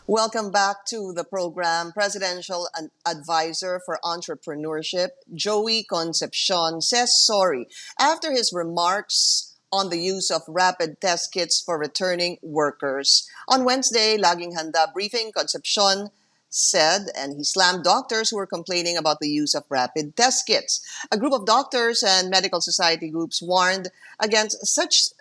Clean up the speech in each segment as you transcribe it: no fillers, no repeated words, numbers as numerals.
Welcome back to the program. Presidential Advisor for Entrepreneurship, Joey Concepcion, says sorry after his remarks on the use of rapid test kits for returning workers. On Wednesday, Laging Handa briefing, Concepcion said, and he slammed doctors who were complaining about the use of rapid test kits. A group of doctors and medical society groups warned against such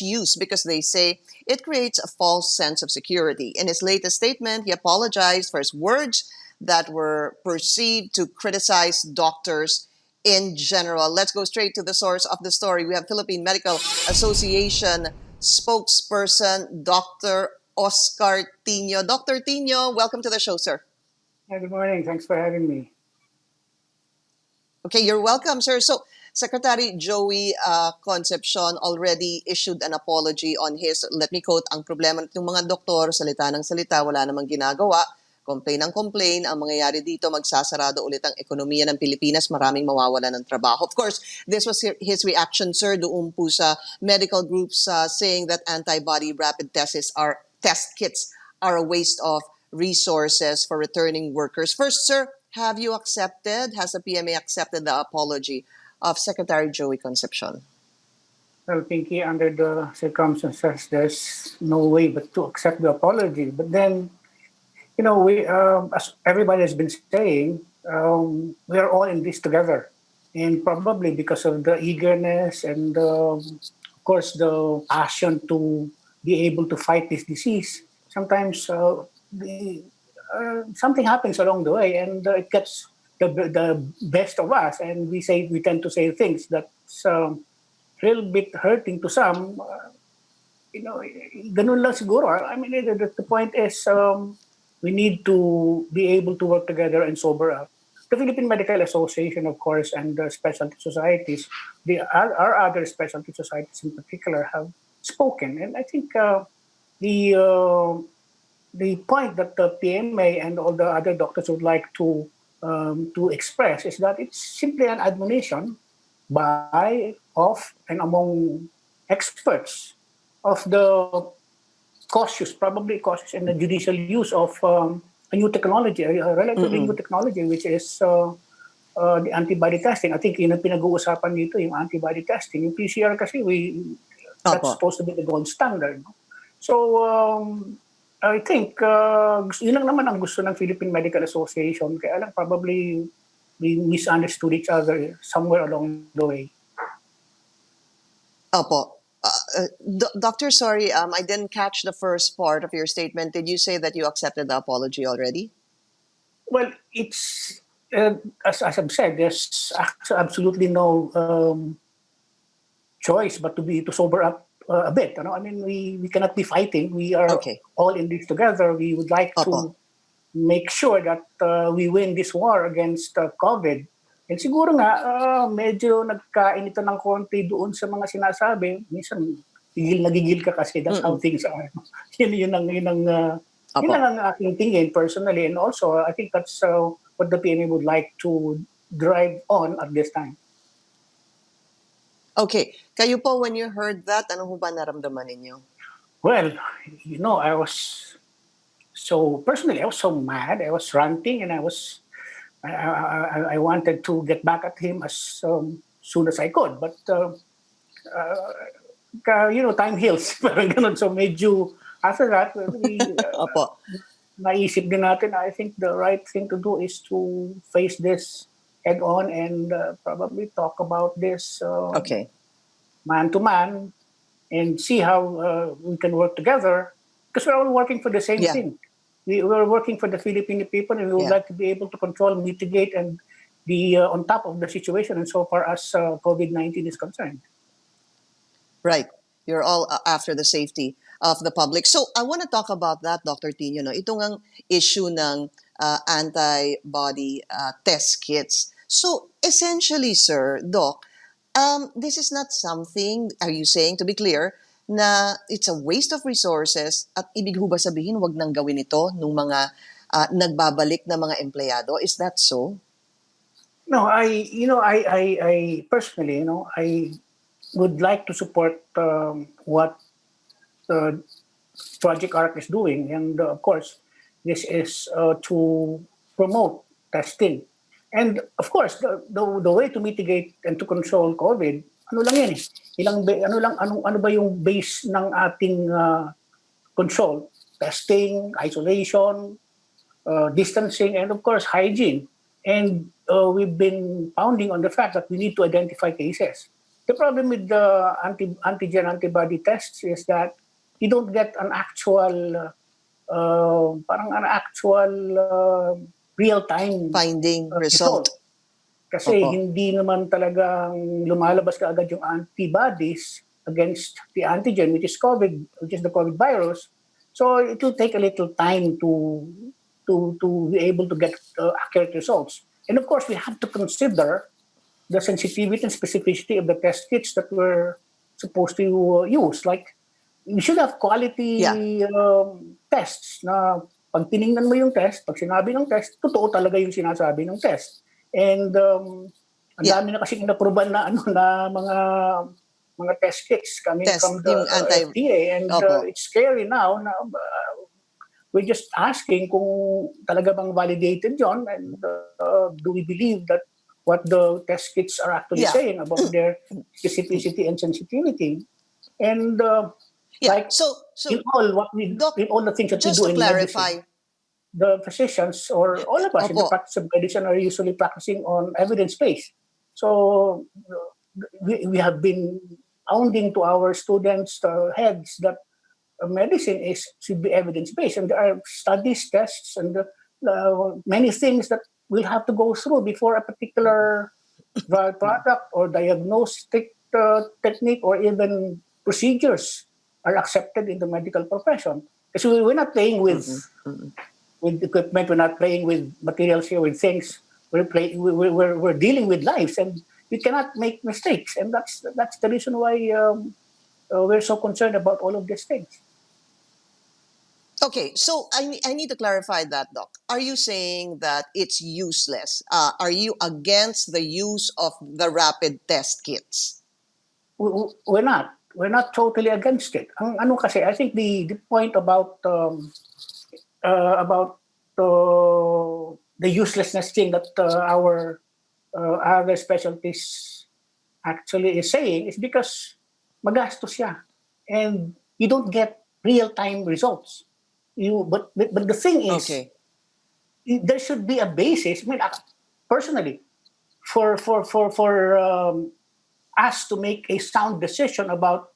use because they say it creates a false sense of security. In his latest statement, he apologized for his words that were perceived to criticize doctors in general. Let's go straight to the source of the story. We have Philippine Medical Association spokesperson, Dr. Oscar Tinio. Dr. Tinio, welcome to the show, sir. Hi, good morning. Thanks for having me. Okay, you're welcome, sir. So, Secretary Joey Concepcion already issued an apology on his, let me quote, ang problema ng mga doktor, salita ng salita, wala namang ginagawa, complain ng complain, ang mangyayari dito, magsasarado ulit ang ekonomiya ng Pilipinas, maraming mawawala ng trabaho. Of course, this was his reaction, sir, doon po sa medical groups saying that antibody rapid test kits are a waste of resources for returning workers. First, sir, has the PMA accepted the apology of Secretary Joey Concepcion? Well, Pinky, under the circumstances, there's no way but to accept the apology. But then, we, as everybody has been saying, we are all in this together. And probably because of the eagerness and, of course, the passion to be able to fight this disease, sometimes something happens along the way and it gets the best of us, and we tend to say things that's a little bit hurting to some. Ganun lang siguro. I mean, the point is we need to be able to work together and sober up. The Philippine Medical Association, of course, and the specialty societies, our other specialty societies in particular, have spoken, and I think the point that the PMA and all the other doctors would like to express is that it's simply an admonition of and among experts of the probably cautious in the judicial use of a new technology, a relatively new technology, which is the antibody testing. I think yun ang pinag-uusapan dito, yung antibody testing. Yung PCR kasi, that's supposed to be the gold standard. No? So, I think yun lang naman ang gusto ng Philippine Medical Association. Kaya lang probably we misunderstood each other somewhere along the way. Opo. Doctor, sorry, I didn't catch the first part of your statement. Did you say that you accepted the apology already? Well, it's, as I've said, there's absolutely no choice but to sober up a bit. I mean, we cannot be fighting. We are all in this together. We would like to make sure that we win this war against COVID. And siguro nga, medyo nagkain ito ng konti doon sa mga sinasabi. Minsan, nagigil ka kasi that's how things are. Yun ang aking tingin personally. And also, I think that's what the PMA would like to drive on at this time. Okay. Kayo po, when you heard that, ano ho ba naramdaman ninyo? Well, I was so mad. I was ranting and I wanted to get back at him as soon as I could. But, time heals. Parang ganun. So medyo, after that, naisip din natin, I think the right thing to do is to face this head on and probably talk about this man to man and see how we can work together, because we're all working for the same thing. We're working for the Filipino people, and we would like to be able to control, mitigate, and be on top of the situation and so far as COVID-19 is concerned. Right. You're all after the safety of the public. So I want to talk about that, Dr. Tinio. No? Itong ang issue ng antibody test kits. So essentially, sir, Doc, this is not something, are you saying, to be clear, na it's a waste of resources at ibig ho ba sabihin wag nang gawin ito nung mga nagbabalik na mga empleyado? Is that so? No, I personally, I would like to support what Project ARC is doing, and of course, This is to promote testing. And of course, the way to mitigate and to control COVID, ano lang yan eh. Ano ba yung base ng ating control? Testing, isolation, distancing, and of course, hygiene. And we've been pounding on the fact that we need to identify cases. The problem with the antigen antibody tests is that you don't get an actual, real-time Finding result. result. Kasi Opo. hindi naman talagang lumalabas kaagad yung antibodies against the antigen, which is COVID, which is the COVID virus. So it will take a little time to be able to get accurate results. And of course, we have to consider the sensitivity and specificity of the test kits that we're supposed to use. Like, we should have quality tests na pag tiningnan mo yung test, pag sinabi ng test, totoo talaga yung sinasabi ng test. And ang dami na kasing inaproban na mga test kits coming from the FDA, and it's scary now na we're just asking kung talaga bang validated yon, and do we believe that what the test kits are actually saying about their specificity and sensitivity. And so in all the things that we do in medicine, the physicians or all of us in the practice of medicine are usually practicing on evidence-based. So we have been pounding to our students' heads that medicine should be evidence-based, and there are studies, tests, and many things that we'll have to go through before a particular product or diagnostic technique or even procedures are accepted in the medical profession. Because we're not playing with equipment, we're not playing with materials here, with things. We're dealing with lives, and we cannot make mistakes, and that's the reason why we're so concerned about all of these things. Okay, so I need to clarify that, Doc. Are you saying that it's useless? Are you against the use of the rapid test kits? We're not. We're not totally against it. Ano kasi, I think the point about the uselessness thing that our other specialties actually is saying is because magastos siya, and you don't get real-time results. But the thing is, there should be a basis. I mean, personally, for us to make a sound decision about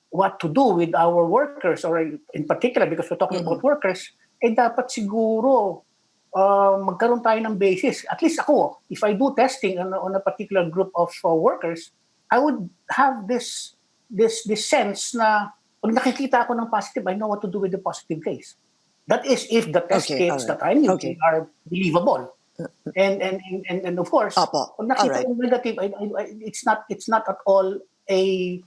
what to do with our workers, or in particular, because we're talking about workers, dapat siguro magkaroon tayo ng basis. At least ako, if I do testing on a particular group of workers, I would have this sense na pag nakikita ako ng positive, I know what to do with the positive case. That is if the test kits that I'm using are believable. And of course, pag nakita ko negative, it's not at all an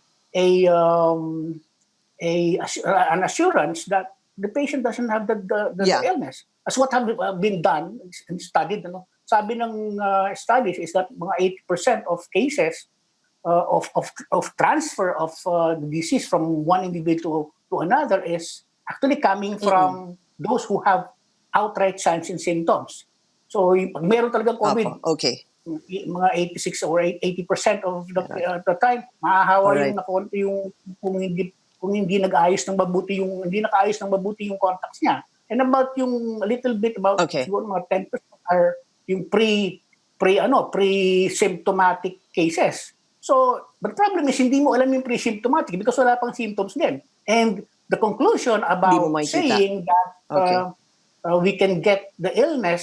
assurance that the patient doesn't have the illness. As what have been done and studied, sabi ng studies is that mga 80% of cases of transfer of the disease from one individual to another is actually coming from those who have outright signs and symptoms. So, pag meron talagang COVID, mga 86 or 80% of the time, mahahawa yung kung hindi nag-ayos ng mabuti yung contacts niya. And about yung a little bit about siguro mga 10% are yung pre-symptomatic cases. So, but the problem is hindi mo alam yung pre-symptomatic because wala pang symptoms din. And the conclusion about saying that we can get the illness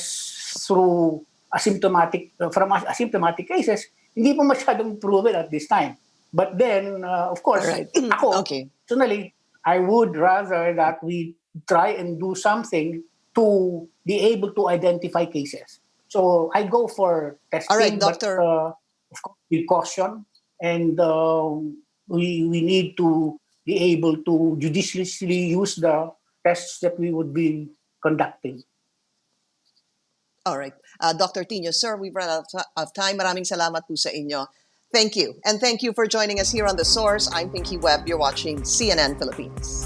through from asymptomatic cases, hindi pa masyadong proven at this time. But then, of course, ako, personally, I would rather that we try and do something to be able to identify cases. So I go for testing, right, Doctor. But of course, with caution, and we need to be able to judiciously use the tests that we would be conducting. All right. Dr. Tinio, sir, we've run out of time. Maraming salamat po sa inyo. Thank you. And thank you for joining us here on The Source. I'm Pinky Webb. You're watching CNN Philippines.